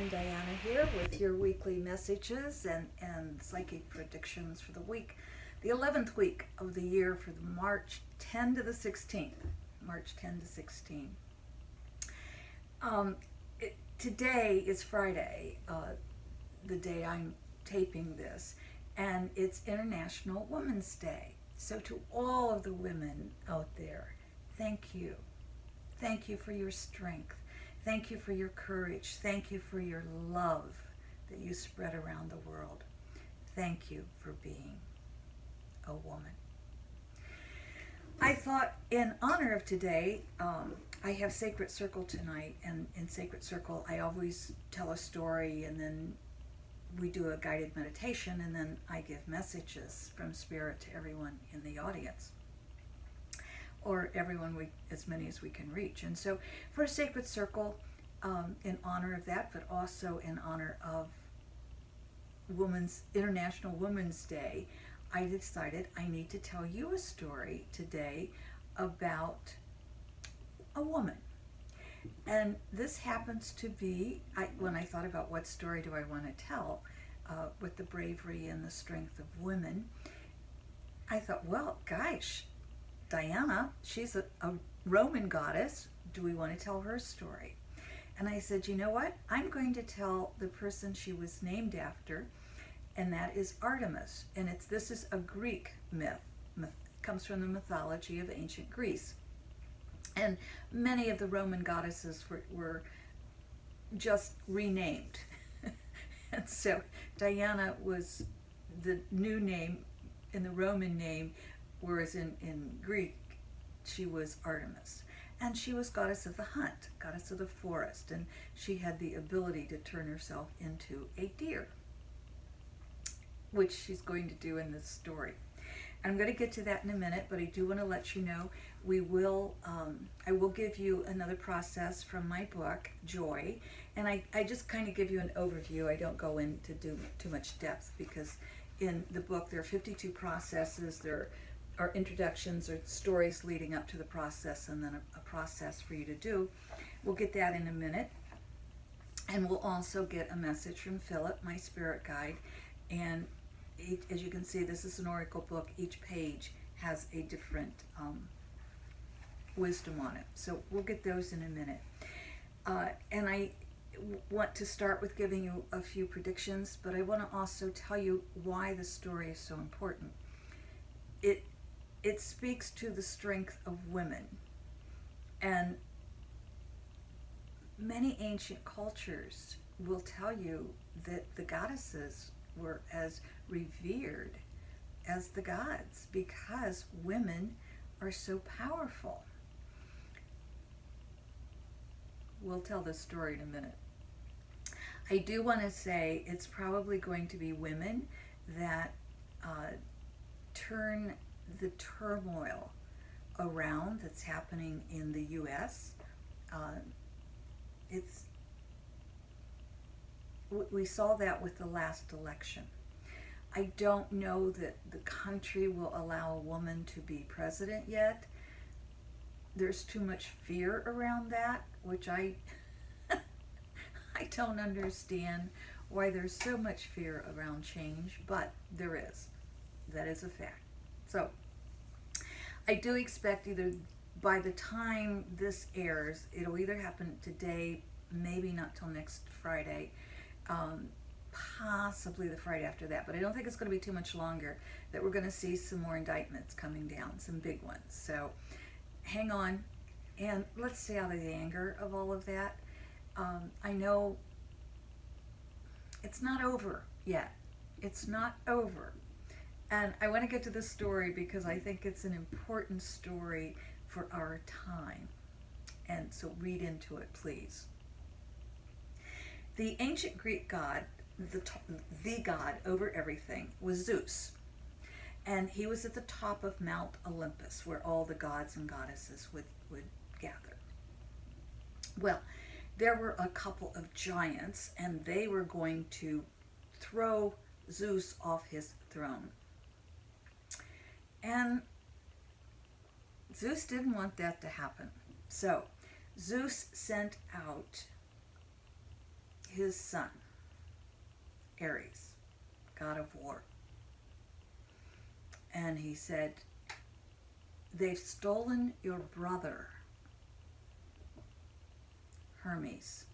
again, Diana here with your weekly messages and psychic predictions for the week, the 11th week of the year for the March 10 to the 16th. March 10 to 16. Today is Friday, the day I'm taping this, and it's International Women's Day. So to all of the women out there, thank you. Thank you for your strength. Thank you for your courage. Thank you for your love that you spread around the world. Thank you for being a woman. I thought in honor of today, I have Sacred Circle tonight, and in Sacred Circle I always tell a story and then we do a guided meditation and then I give messages from Spirit to everyone in the audience, or everyone, as many as we can reach. And so for a Sacred Circle, in honor of that, but also in honor of International Women's Day, I decided I need to tell you a story today about a woman. And this happens to be, when I thought about what story do I want to tell with the bravery and the strength of women, I thought, well, gosh, Diana, she's a Roman goddess. Do we want to tell her story? And I said, you know what? I'm going to tell the person she was named after, and that is Artemis. And this is a Greek myth. It comes from the mythology of ancient Greece. And many of the Roman goddesses were just renamed. And so Diana was the new name in the Roman name, whereas in Greek, she was Artemis. And she was goddess of the hunt, goddess of the forest, and she had the ability to turn herself into a deer, which she's going to do in this story. I'm going to get to that in a minute, but I do want to let you know I will give you another process from my book, Joy, and I just kind of give you an overview. I don't go into too much depth because in the book there are 52 processes. There are introductions or stories leading up to the process, and then a process for you to do. We'll get that in a minute, and we'll also get a message from Philip, my spirit guide, and as you can see, this is an oracle book. Each page has a different wisdom on it. So we'll get those in a minute. And I want to start with giving you a few predictions, but I want to also tell you why the story is so important. It speaks to the strength of women. And many ancient cultures will tell you that the goddesses were as revered as the gods because women are so powerful. We'll tell this story in a minute. I do want to say it's probably going to be women that turn the turmoil around that's happening in the U.S. We saw that with the last election. I don't know that the country will allow a woman to be president yet. There's too much fear around that, which I don't understand why there's so much fear around change, but there is. That is a fact. So I do expect either by the time this airs, it'll either happen today, maybe not till next Friday, possibly the Friday after that, but I don't think it's going to be too much longer that we're going to see some more indictments coming down, some big ones. So hang on, and let's stay out of the anger of all of that. I know it's not over yet. It's not over. And I want to get to this story because I think it's an important story for our time. And so read into it, please. The ancient Greek god, the god over everything, was Zeus. And he was at the top of Mount Olympus, where all the gods and goddesses would gather. Well, there were a couple of giants, and they were going to throw Zeus off his throne. And Zeus didn't want that to happen. So Zeus sent out his son, Ares, god of war. And he said, they've stolen your brother, Hermes.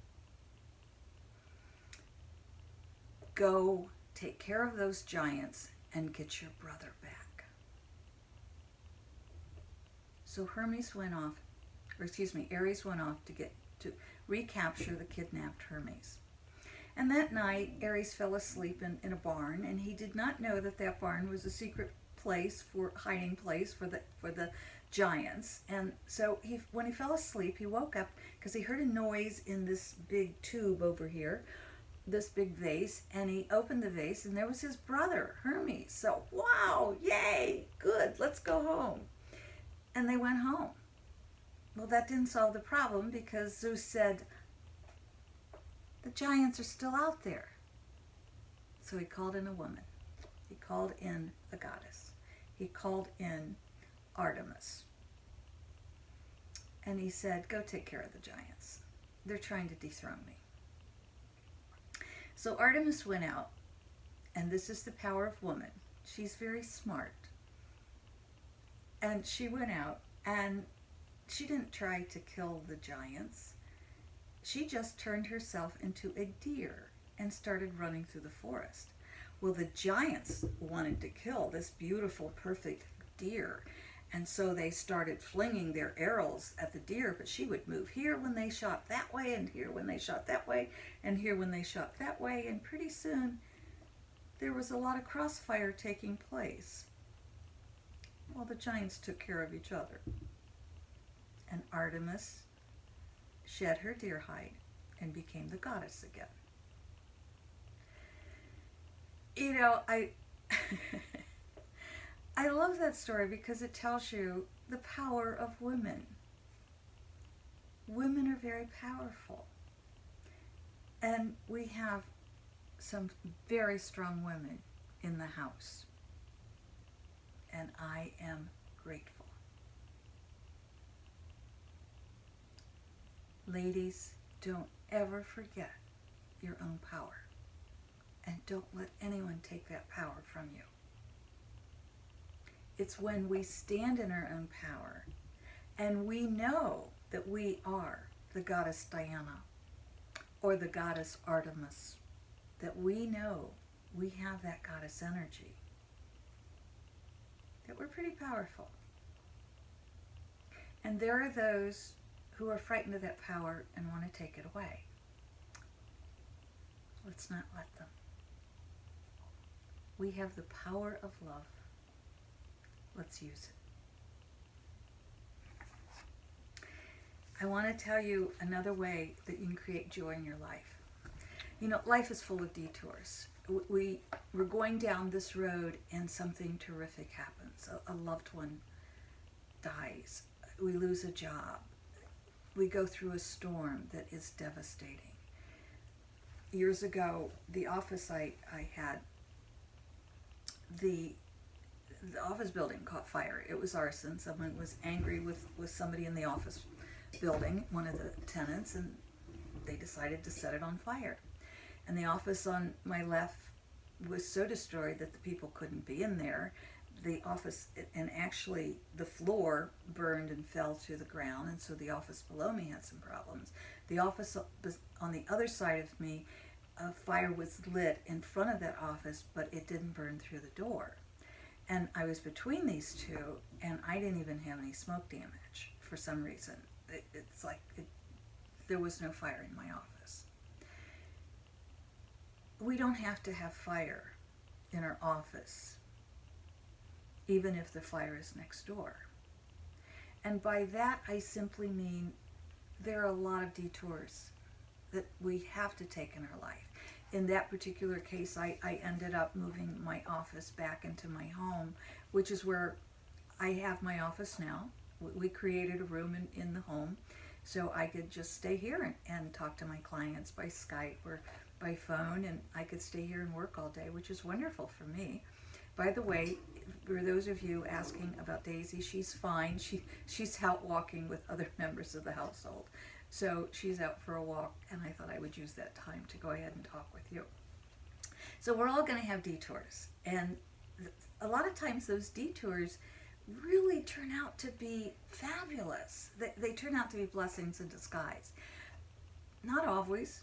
Go take care of those giants and get your brother back. So Ares went off to recapture the kidnapped Hermes. And that night, Ares fell asleep in a barn, and he did not know that that barn was a secret hiding place for the giants. And so when he fell asleep, he woke up because he heard a noise in this big tube over here, this big vase, and he opened the vase, and there was his brother, Hermes. So, wow, yay, good, let's go home. And they went home. Well, that didn't solve the problem because Zeus said, the giants are still out there. So he called in a woman. He called in a goddess. He called in Artemis. And he said, go take care of the giants. They're trying to dethrone me. So Artemis went out, and this is the power of woman. She's very smart. And she went out, and she didn't try to kill the giants. She just turned herself into a deer and started running through the forest. Well, the giants wanted to kill this beautiful, perfect deer. And so they started flinging their arrows at the deer, but she would move here when they shot that way, and here when they shot that way, and here when they shot that way. And pretty soon, there was a lot of crossfire taking place. Well, the giants took care of each other. And Artemis shed her deer hide and became the goddess again. You know, I love that story because it tells you the power of women. Women are very powerful. And we have some very strong women in the house. And I am grateful. Ladies, don't ever forget your own power. And don't let anyone take that power from you. It's when we stand in our own power and we know that we are the goddess Diana or the goddess Artemis, that we know we have that goddess energy, that we're pretty powerful. And there are those who are frightened of that power and want to take it away. Let's not let them. We have the power of love. Let's use it. I want to tell you another way that you can create joy in your life. You know, life is full of detours. We're going down this road and something terrific happens. A loved one dies. We lose a job. We go through a storm that is devastating. Years ago, the office I had, the office building caught fire. It was arson. Someone was angry with somebody in the office building, one of the tenants, and they decided to set it on fire. And the office on my left was so destroyed that the people couldn't be in there. The office, and actually the floor burned and fell to the ground, and so the office below me had some problems. The office on the other side of me, a fire was lit in front of that office, but it didn't burn through the door. And I was between these two, and I didn't even have any smoke damage for some reason. There was no fire in my office. We don't have to have fire in our office, even if the fire is next door. And by that, I simply mean there are a lot of detours that we have to take in our life. In that particular case, I ended up moving my office back into my home, which is where I have my office now. We created a room in the home so I could just stay here and talk to my clients by Skype or by phone, and I could stay here and work all day, which is wonderful for me. By the way, for those of you asking about Daisy, she's fine. She's out walking with other members of the household. So she's out for a walk, and I thought I would use that time to go ahead and talk with you. So we're all going to have detours, and a lot of times those detours really turn out to be fabulous. They turn out to be blessings in disguise. Not always,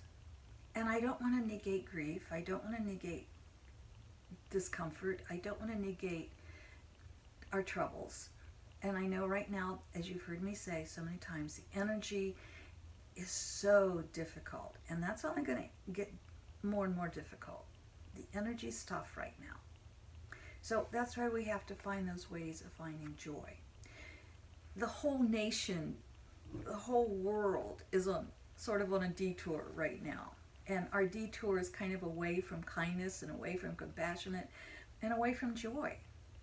and I don't want to negate grief. I don't want to negate discomfort. I don't want to negate our troubles. And I know right now, as you've heard me say so many times, the energy is so difficult, and that's only going to get more and more difficult. The energy's tough right now. So that's why we have to find those ways of finding joy. The whole nation, the whole world is sort of on a detour right now. And our detour is kind of away from kindness and away from compassionate and away from joy.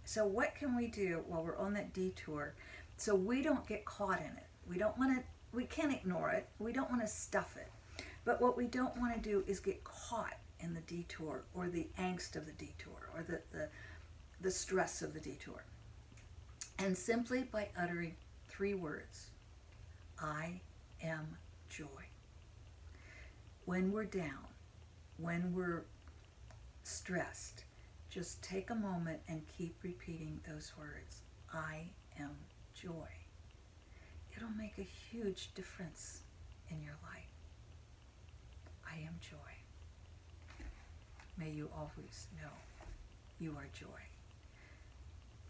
So what can we do while we're on that detour so we don't get caught in it? We can't ignore it. We don't want to stuff it. But what we don't want to do is get caught in the detour or the angst of the detour or the stress of the detour. And simply by uttering 3 words, I am joy. When we're down, when we're stressed, just take a moment and keep repeating those words. I am joy. It'll make a huge difference in your life. I am joy. May you always know you are joy.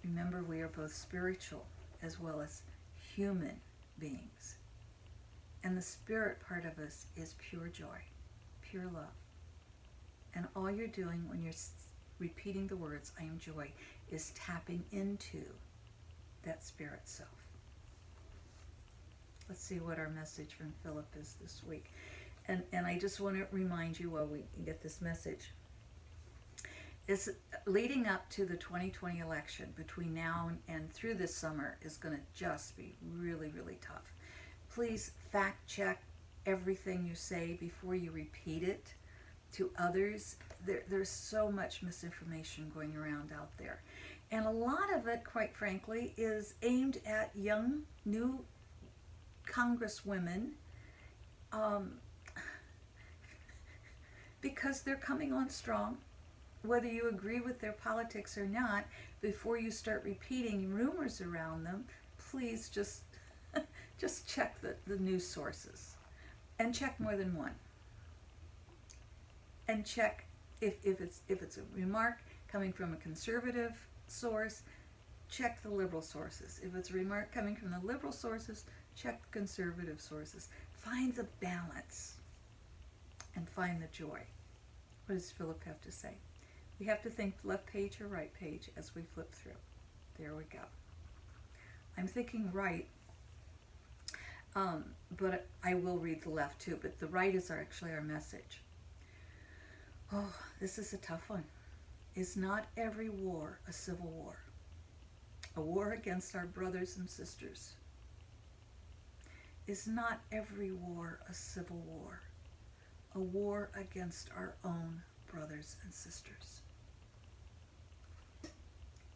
Remember, we are both spiritual as well as human beings. And the spirit part of us is pure joy, pure love. And all you're doing when you're repeating the words, I am joy, is tapping into that spirit self. Let's see what our message from Philip is this week. And I just want to remind you while we get this message. It's leading up to the 2020 election between now and through this summer is going to just be really, really tough. Please fact check everything you say before you repeat it to others. There's so much misinformation going around out there. And a lot of it, quite frankly, is aimed at young, new congresswomen because they're coming on strong. Whether you agree with their politics or not, before you start repeating rumors around them, please just check the news sources. And check more than one. And check if it's a remark coming from a conservative source, check the liberal sources. If it's a remark coming from the liberal sources, check the conservative sources. Find the balance and find the joy. What does Philip have to say? We have to think left page or right page as we flip through. There we go. I'm thinking right, but I will read the left too, but the right is actually our message. Oh, this is a tough one. Is not every war a civil war? A war against our brothers and sisters? Is not every war a civil war? A war against our own brothers and sisters?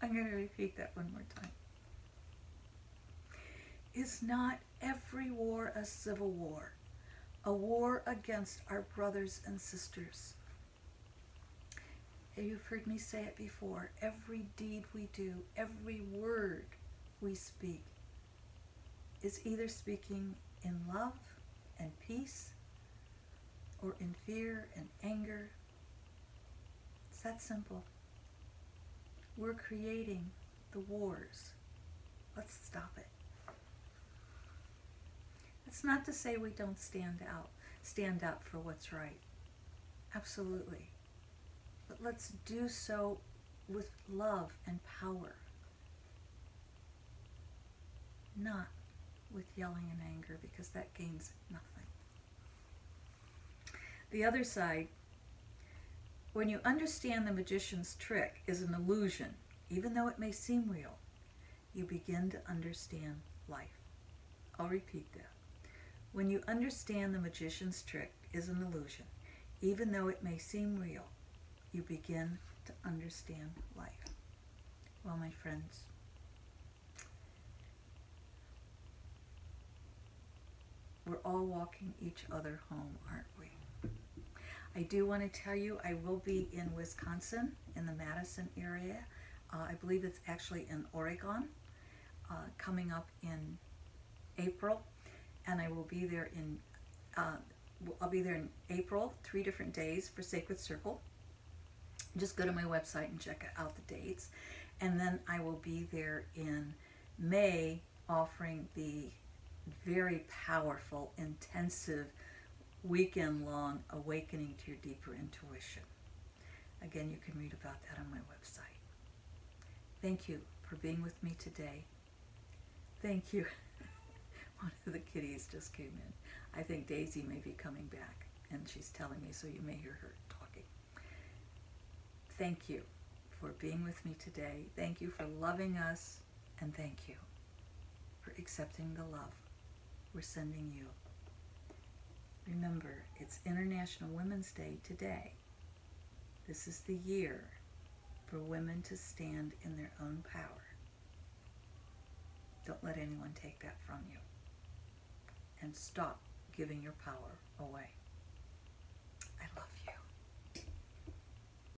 I'm going to repeat that one more time. Is not every war a civil war? A war against our brothers and sisters? You've heard me say it before. Every deed we do, every word we speak is either speaking in love and peace or in fear and anger. It's that simple. We're creating the wars. Let's stop it. It's not to say we don't stand up for what's right. Absolutely. But let's do so with love and power, not with yelling and anger, because that gains nothing. The other side, when you understand the magician's trick is an illusion, even though it may seem real, you begin to understand life. I'll repeat that. When you understand the magician's trick is an illusion, even though it may seem real, you begin to understand life. Well, my friends, We're all walking each other home, aren't we? I do want to tell you I will be in Wisconsin, in the Madison area. I believe it's actually in Oregon, coming up in April, and I will be there in I'll be there in April, 3 different days for Sacred Circle. Just go to my website and check out the dates. And then I will be there in May offering the very powerful, intensive, weekend-long Awakening to Your Deeper Intuition. Again, you can read about that on my website. Thank you for being with me today. Thank you. One of the kitties just came in. I think Daisy may be coming back, and she's telling me, so you may hear her talking. Thank you for being with me today. Thank you for loving us, and thank you for accepting the love we're sending you. Remember, it's International Women's Day today. This is the year for women to stand in their own power. Don't let anyone take that from you. And stop giving your power away. I love you.